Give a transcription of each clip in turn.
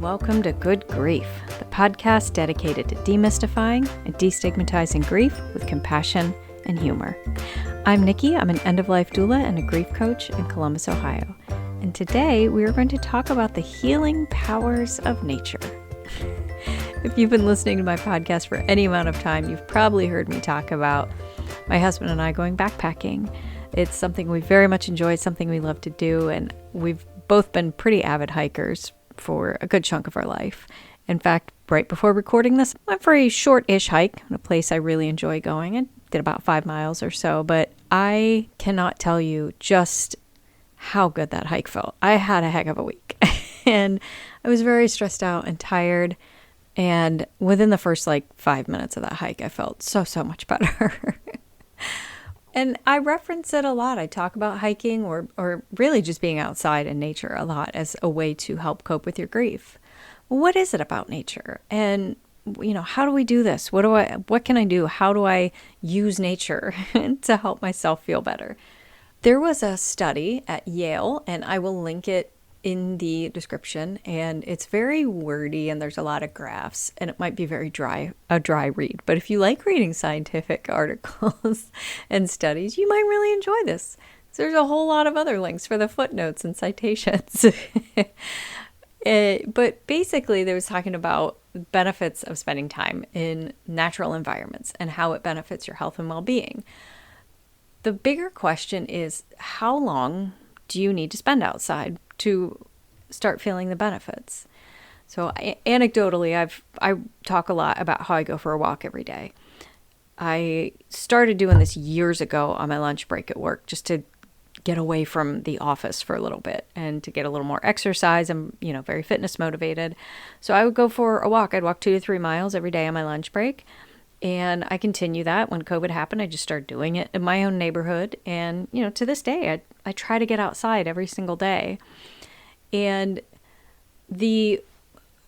welcome to Good Grief, the podcast dedicated to demystifying and destigmatizing grief with compassion and humor. I'm Nikki. I'm an end-of-life doula and a grief coach in Columbus, Ohio. And today we are going to talk about the healing powers of nature. If you've been listening to my podcast for any amount of time, you've probably heard me talk about my husband and I going backpacking. It's something we very much enjoy, something we love to do, and we've both been pretty avid hikers for a good chunk of our life. In fact, right before recording this, I went for a short-ish hike in a place I really enjoy going. I did about 5 miles or so, but I cannot tell you just how good that hike felt. I had a heck of a week, and I was very stressed out and tired, and within the first 5 minutes of that hike, I felt so much better. And I reference it a lot. I talk about hiking or really just being outside in nature a lot as a way to help cope with your grief. What is it about nature? And, how do we do this? What can I do? How do I use nature to help myself feel better? There was a study at Yale, and I will link it in the description, and it's very wordy and there's a lot of graphs and it might be a dry read, but if you like reading scientific articles and studies, you might really enjoy this. So there's a whole lot of other links for the footnotes and citations. But basically they was talking about benefits of spending time in natural environments and how it benefits your health and well-being. The bigger question is, how long do you need to spend outside to start feeling the benefits? So anecdotally, I talk a lot about how I go for a walk every day. I started doing this years ago on my lunch break at work just to get away from the office for a little bit and to get a little more exercise. I'm, very fitness motivated. So I would go for a walk. I'd walk 2 to 3 miles every day on my lunch break. And I continue that. When COVID happened, I just started doing it in my own neighborhood. And, to this day, I try to get outside every single day. And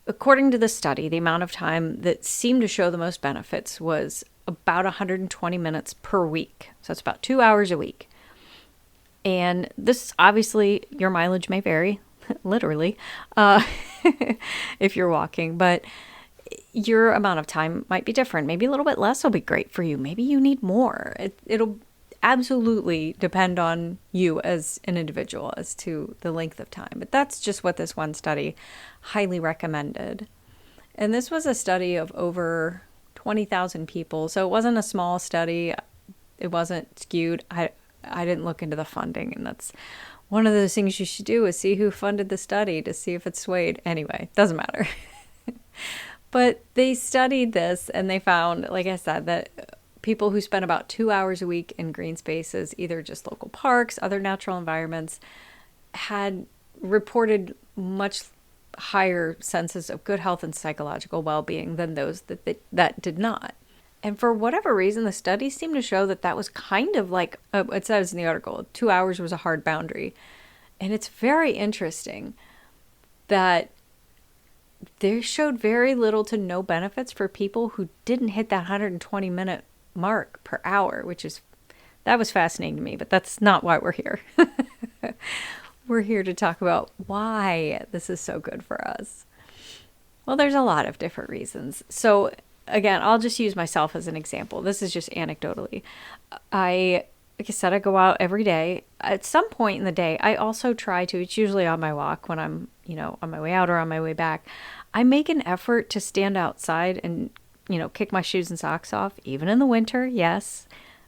according to the study, the amount of time that seemed to show the most benefits was about 120 minutes per week. So it's about 2 hours a week. And this, obviously, your mileage may vary, literally, if you're walking. But your amount of time might be different. Maybe a little bit less will be great for you. Maybe you need more. It'll absolutely depend on you as an individual as to the length of time. But that's just what this one study highly recommended. And this was a study of over 20,000 people. So it wasn't a small study. It wasn't skewed. I didn't look into the funding. And that's one of those things you should do, is see who funded the study to see if it's swayed. Anyway, doesn't matter. But they studied this and they found, like I said, that people who spend about 2 hours a week in green spaces, either just local parks, other natural environments, had reported much higher senses of good health and psychological well-being than those that did not. And for whatever reason, the study seemed to show that was kind of like, it says in the article, 2 hours was a hard boundary. And it's very interesting that they showed very little to no benefits for people who didn't hit that 120-minute mark per hour, that was fascinating to me, but that's not why we're here. We're here to talk about why this is so good for us. Well, there's a lot of different reasons. So again, I'll just use myself as an example. This is just anecdotally. Like I said, I go out every day. At some point in the day, I also try to, it's usually on my walk when I'm, on my way out or on my way back, I make an effort to stand outside and, kick my shoes and socks off, even in the winter. Yes,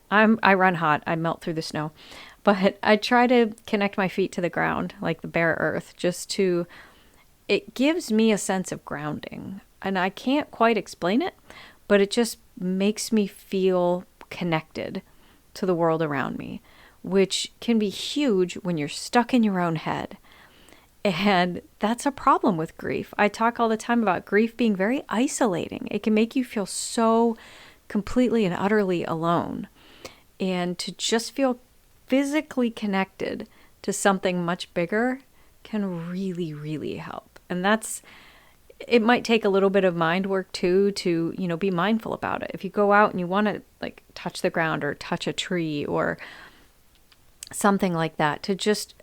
I run hot. I melt through the snow. But I try to connect my feet to the ground, like the bare earth, it gives me a sense of grounding. And I can't quite explain it, but it just makes me feel connected to the world around me, which can be huge when you're stuck in your own head. And that's a problem with grief. I talk all the time about grief being very isolating. It can make you feel so completely and utterly alone. And to just feel physically connected to something much bigger can really, really help. And it might take a little bit of mind work too to, be mindful about it. If you go out and you want to touch the ground or touch a tree or something like that, to just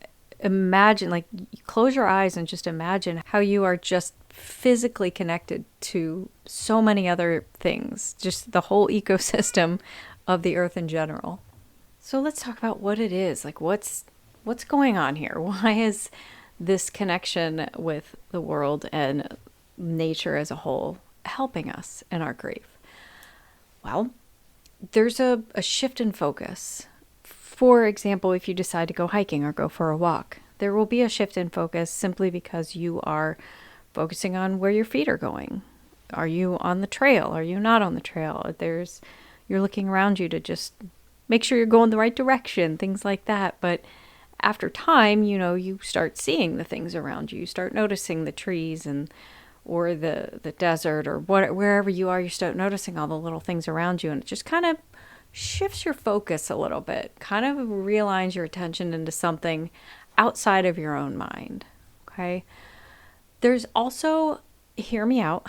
imagine, like, close your eyes and just imagine how you are just physically connected to so many other things, just the whole ecosystem of the earth in general. So let's talk about what it is. Like, what's going on here? Why is this connection with the world and nature as a whole helping us in our grief? Well, there's a shift in focus. For example, if you decide to go hiking or go for a walk, there will be a shift in focus simply because you are focusing on where your feet are going. Are you on the trail? Are you not on the trail? You're looking around you to just make sure you're going the right direction, things like that. But after time, you start seeing the things around you. You start noticing the trees or the desert or wherever you are. You start noticing all the little things around you, and it just kind of shifts your focus a little bit, kind of realigns your attention into something outside of your own mind. Okay. There's also, hear me out,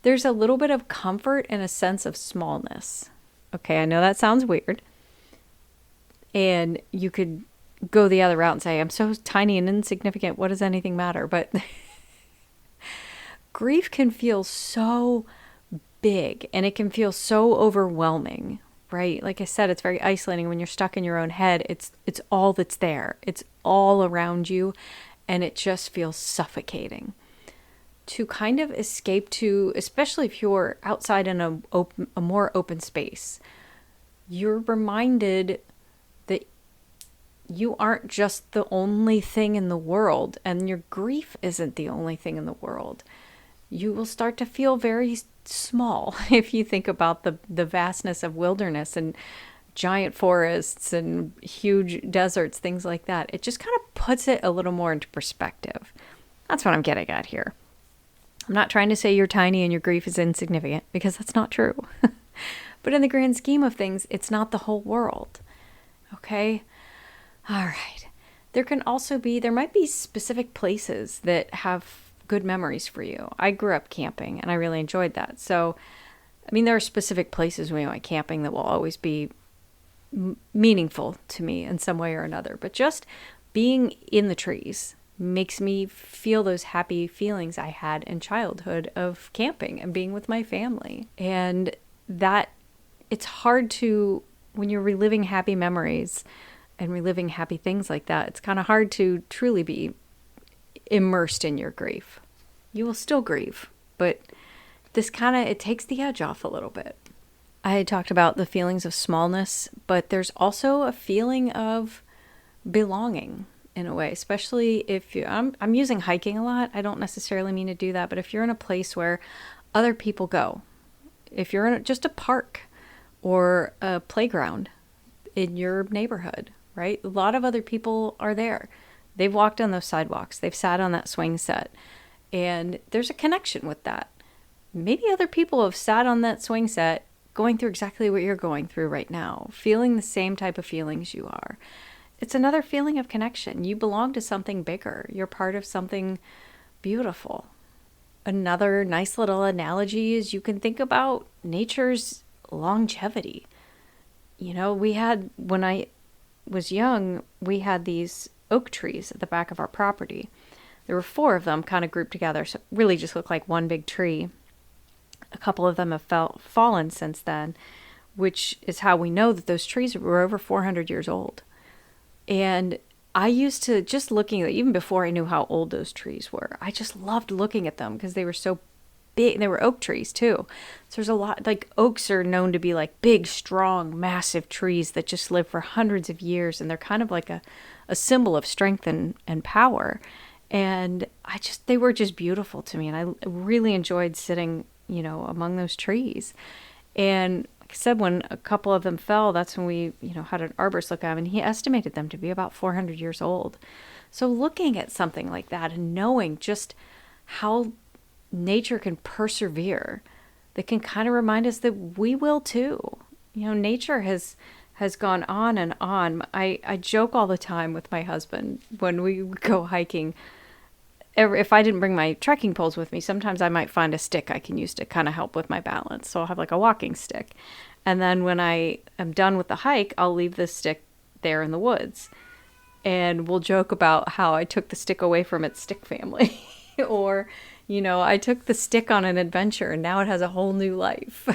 there's a little bit of comfort and a sense of smallness. Okay, I know that sounds weird. And you could go the other route and say, I'm so tiny and insignificant, what does anything matter? But grief can feel so big and it can feel so overwhelming, right? Like I said, it's very isolating when you're stuck in your own head. It's all that's there. It's all around you, and it just feels suffocating. To kind of escape to, especially if you're outside in a more open space, you're reminded that you aren't just the only thing in the world, and your grief isn't the only thing in the world. You will start to feel very small if you think about the vastness of wilderness and giant forests and huge deserts, things like that. It just kind of puts it a little more into perspective. That's what I'm getting at here. I'm not trying to say you're tiny and your grief is insignificant, because that's not true. But in the grand scheme of things, it's not the whole world. Okay? All right. There might be specific places that have good memories for you. I grew up camping and I really enjoyed that. So, there are specific places when I went camping that will always be meaningful to me in some way or another. But just being in the trees makes me feel those happy feelings I had in childhood of camping and being with my family. And that it's hard to, when you're reliving happy memories and reliving happy things like that, it's kind of hard to truly be immersed in your grief. You will still grieve, but it takes the edge off a little bit. I had talked about the feelings of smallness, but there's also a feeling of belonging in a way, especially if I'm using hiking a lot. I don't necessarily mean to do that, but if you're in a place where other people go, if you're in just a park or a playground in your neighborhood, right? A lot of other people are there. They've walked on those sidewalks. They've sat on that swing set. And there's a connection with that. Maybe other people have sat on that swing set going through exactly what you're going through right now, feeling the same type of feelings you are. It's another feeling of connection. You belong to something bigger. You're part of something beautiful. Another nice little analogy is you can think about nature's longevity. When I was young, we had these oak trees at the back of our property. There were 4 of them kind of grouped together, so it really just looked like one big tree. A couple of them have fallen since then, which is how we know that those trees were over 400 years old. And I used to, just looking at, even before I knew how old those trees were, I just loved looking at them because they were so big. They were oak trees too. So there's a lot, like oaks are known to be like big, strong, massive trees that just live for hundreds of years. And they're kind of like a symbol of strength and power. And they were just beautiful to me. And I really enjoyed sitting, among those trees. And like I said, when a couple of them fell, that's when we, had an arborist look at them, and he estimated them to be about 400 years old. So looking at something like that and knowing just how nature can persevere, that can kind of remind us that we will too. Nature has gone on and on. I joke all the time with my husband when we go hiking. If I didn't bring my trekking poles with me, sometimes I might find a stick I can use to kind of help with my balance. So I'll have like a walking stick. And then when I am done with the hike, I'll leave this stick there in the woods. and we'll joke about how I took the stick away from its stick family. Or, I took the stick on an adventure and now it has a whole new life.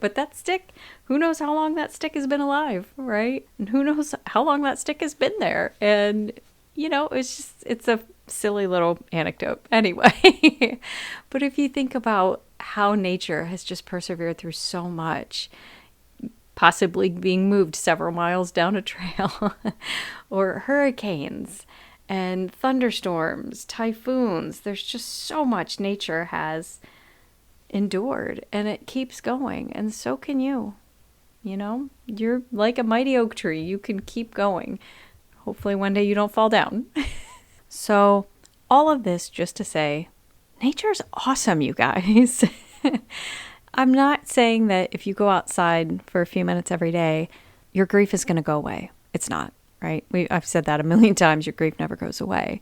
But that stick, who knows how long that stick has been alive, right? And who knows how long that stick has been there. And, it's a silly little anecdote anyway. But if you think about how nature has just persevered through so much, possibly being moved several miles down a trail, or hurricanes and thunderstorms, typhoons, there's just so much nature has endured, and it keeps going, and so can you. You're like a mighty oak tree. You can keep going. Hopefully one day you don't fall down. So all of this just to say, nature's awesome, you guys. I'm not saying that if you go outside for a few minutes every day, your grief is going to go away. It's not, right? I've said that a million times. Your grief never goes away,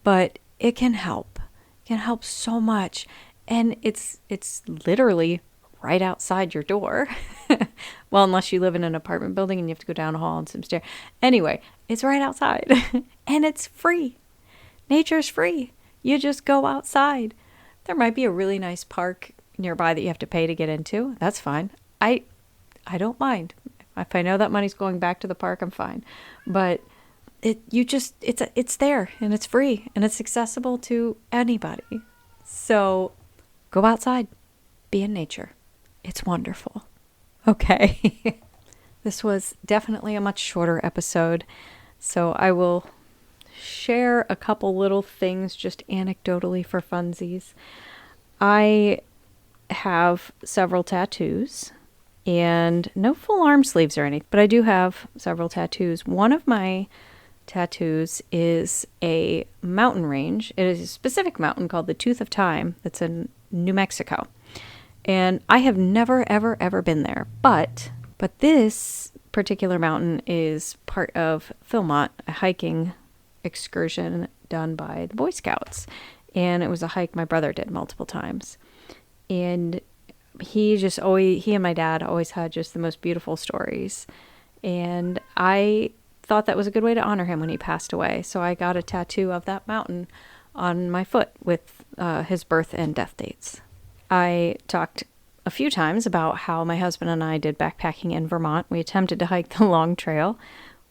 but it can help. It can help so much. And it's literally right outside your door. Well, unless you live in an apartment building and you have to go down a hall and some stairs. Anyway, it's right outside and it's free. Nature's free. You just go outside. There might be a really nice park nearby that you have to pay to get into. That's fine. I don't mind. If I know that money's going back to the park, I'm fine. But it's there and it's free and it's accessible to anybody. So go outside, be in nature. It's wonderful. Okay. This was definitely a much shorter episode, so I will share a couple little things just anecdotally for funsies. I have several tattoos and no full arm sleeves or anything, but I do have several tattoos. One of my tattoos is a mountain range. It is a specific mountain called the Tooth of Time that's in New Mexico. And I have never, ever, ever been there. But this particular mountain is part of Philmont, a hiking excursion done by the Boy Scouts. And it was a hike my brother did multiple times. And he and my dad always had just the most beautiful stories. And I thought that was a good way to honor him when he passed away. So I got a tattoo of that mountain on my foot with his birth and death dates. I talked a few times about how my husband and I did backpacking in Vermont. We attempted to hike the Long Trail,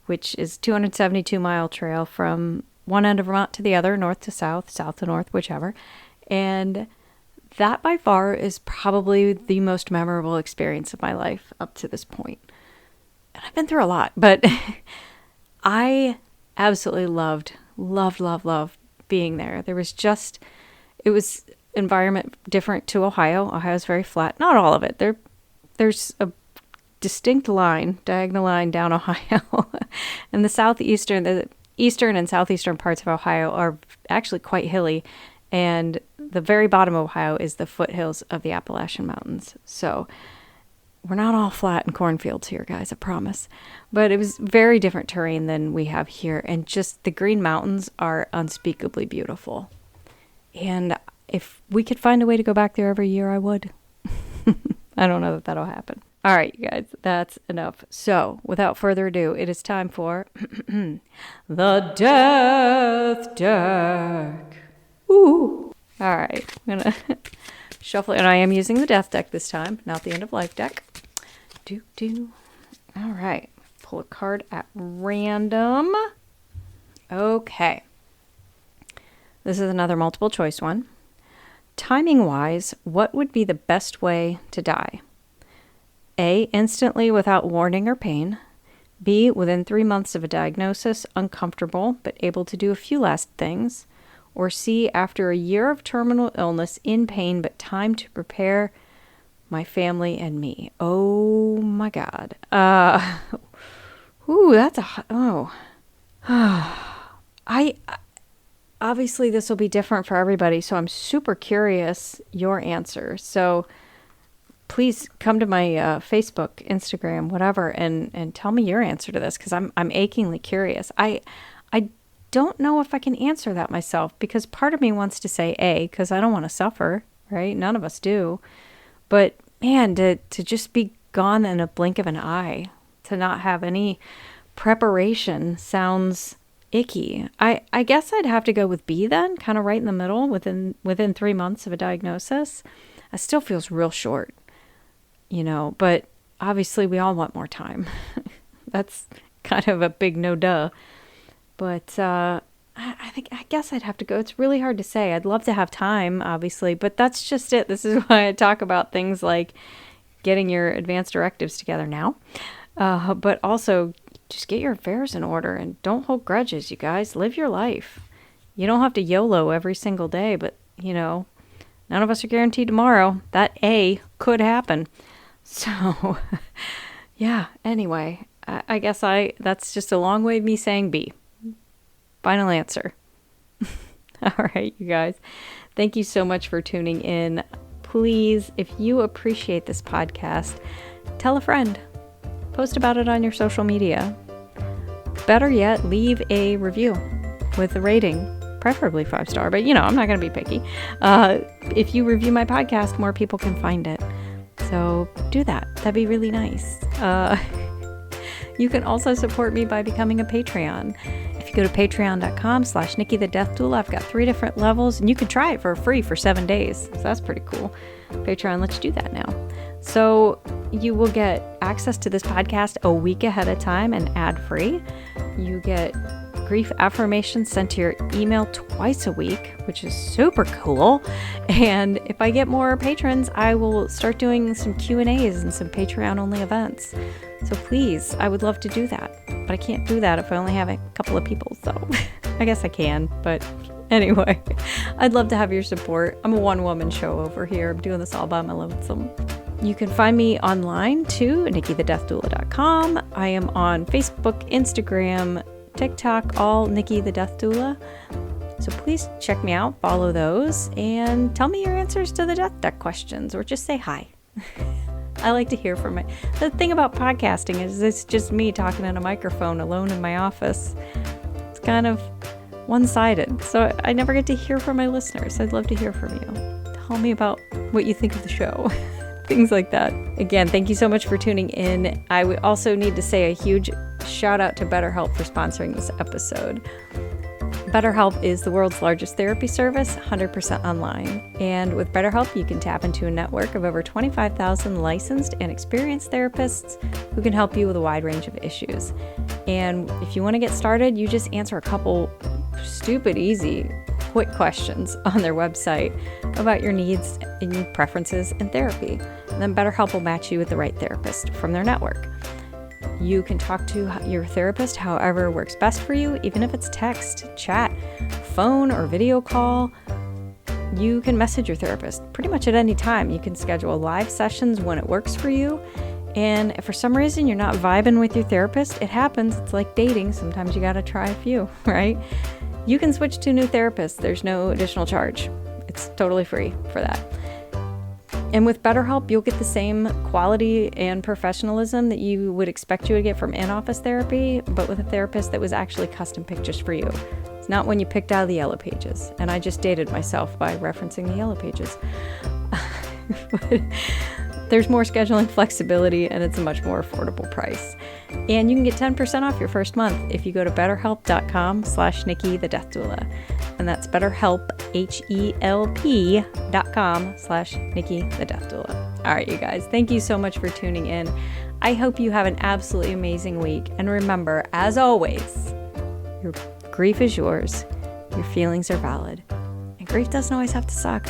which is 272-mile trail from one end of Vermont to the other, north to south, south to north, whichever. And that by far is probably the most memorable experience of my life up to this point. And I've been through a lot, but I absolutely loved being there. It was environment different to Ohio. Ohio's very flat. Not all of it. There's a distinct diagonal line down Ohio. And the eastern and southeastern parts of Ohio are actually quite hilly. And the very bottom of Ohio is the foothills of the Appalachian Mountains. So we're not all flat and cornfields here, guys, I promise. But it was very different terrain than we have here. And just the Green Mountains are unspeakably beautiful. And if we could find a way to go back there every year, I would. I don't know that that'll happen. All right, you guys, that's enough. So, without further ado, it is time for the Death Deck. Ooh. All right, I'm going to shuffle it. And I am using the Death Deck this time, not the End of Life deck. All right, pull a card at random. Okay. This is another multiple choice one. Timing-wise, what would be the best way to die? A, instantly without warning or pain. B, within 3 months of a diagnosis, uncomfortable, but able to do a few last things. Or C, after a year of terminal illness, in pain, but time to prepare my family and me. Oh my God. I obviously this will be different for everybody, so I'm super curious your answer. So please come to my Facebook, Instagram, whatever, and tell me your answer to this, because I'm achingly curious. I don't know if I can answer that myself, because part of me wants to say A, because I don't want to suffer, right? None of us do. But man, to just be gone in a blink of an eye, to not have any preparation sounds icky. I guess I'd have to go with B then, kind of right in the middle within 3 months of a diagnosis. It still feels real short, but obviously we all want more time. That's kind of a big no duh. But I guess I'd have to go. It's really hard to say. I'd love to have time, obviously, but that's just it. This is why I talk about things like getting your advance directives together now. But also just get your affairs in order and don't hold grudges, you guys. Live your life. You don't have to YOLO every single day, but, none of us are guaranteed tomorrow. That A could happen. So, yeah, anyway, I guess that's just a long way of me saying B. Final answer. All right, you guys. Thank you so much for tuning in. Please, if you appreciate this podcast, tell a friend. Post about it on your social media. Better yet, leave a review with a rating, preferably 5-star, but I'm not going to be picky. If you review my podcast, more people can find it. So do that. That'd be really nice. You can also support me by becoming a Patreon. If you go to patreon.com/Nikki the Death Doula, I've got 3 different levels, and you can try it for free for 7 days. So that's pretty cool. Patreon lets you do that now. So you will get access to this podcast a week ahead of time and ad-free. You get grief affirmations sent to your email twice a week, which is super cool. And if I get more patrons, I will start doing some Q&As and some Patreon-only events. So please, I would love to do that. But I can't do that if I only have a couple of people, so I guess I can. But anyway, I'd love to have your support. I'm a one-woman show over here. I'm doing this all by my lonesome. You can find me online too, NikkiTheDeathDoula.com. I am on Facebook, Instagram, TikTok, all Nikki the Death Doula. So please check me out, follow those, and tell me your answers to the death deck questions, or just say hi. I like to hear from it. The thing about podcasting is it's just me talking in a microphone alone in my office. It's kind of one-sided, so I never get to hear from my listeners. I'd love to hear from you. Tell me about what you think of the show. Things like that. Again, thank you so much for tuning in. I would also need to say a huge shout out to BetterHelp for sponsoring this episode. BetterHelp is the world's largest therapy service, 100% online. And with BetterHelp, you can tap into a network of over 25,000 licensed and experienced therapists who can help you with a wide range of issues. And if you want to get started, you just answer a couple stupid, easy, quick questions on their website about your needs and your preferences in therapy. And then BetterHelp will match you with the right therapist from their network. You can talk to your therapist however works best for you, even if it's text, chat, phone, or video call. You can message your therapist pretty much at any time. You can schedule live sessions when it works for you. And if for some reason you're not vibing with your therapist, it happens. It's like dating. Sometimes you got to try a few, right? You can switch to a new therapist. There's no additional charge. It's totally free for that. And with BetterHelp, you'll get the same quality and professionalism that you would expect you to get from in-office therapy, but with a therapist that was actually custom picked just for you. It's not one you picked out of the Yellow Pages. And I just dated myself by referencing the Yellow Pages. But there's more scheduling flexibility, and it's a much more affordable price. And you can get 10% off your first month if you go to betterhelp.com/Nikki the Death Doula. And that's BetterHelp, HELP.com/Nikki the Death Doula. All right, you guys, thank you so much for tuning in. I hope you have an absolutely amazing week. And remember, as always, your grief is yours. Your feelings are valid. And grief doesn't always have to suck.